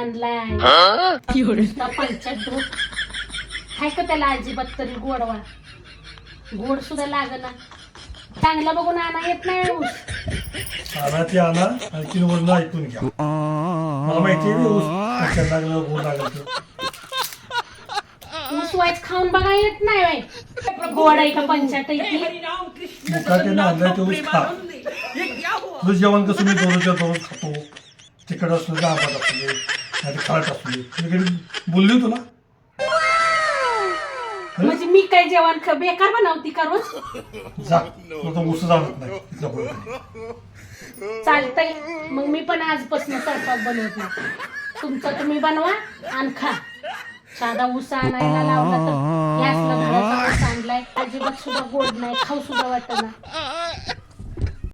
आणलाय नुसता पंचायत दूध हाय का त्याला अजिबात तरी गोडवा गोड सुद्धा लागना चांगला बघून आणा येत नाही ऊस आणा ते आणा आणि 3 वरनं ऐकून घ्या मला माहिती आहे ऊस कशाला लागलं गोड लागलं ऊस वाईच खाऊन बघा येत नाही बाई गोड आहे का पंचायत मुकाट्यानं आणलाय ते ऊस खा तुझं जेवण कसं मी दररोजच्या दररोज खातो तिखट असलं तर आंबट असू दे नाही खाट असू दे मी कधी बोलली तुला म्हणजे मी काय जेवण बेकार बनवती का रोज जा तो ऊस जाणत नाही चालतंय मग मी पण आजपासून स्वयंपाक बनवत नाही तुमचं तुम्ही बनवा आणि खा साधा ऊस आणायला लावला तर हे असलं घराचा ऊस आणलाय अजिबात सुद्धा गोड नाही खाऊ सुद्धा वाटत ना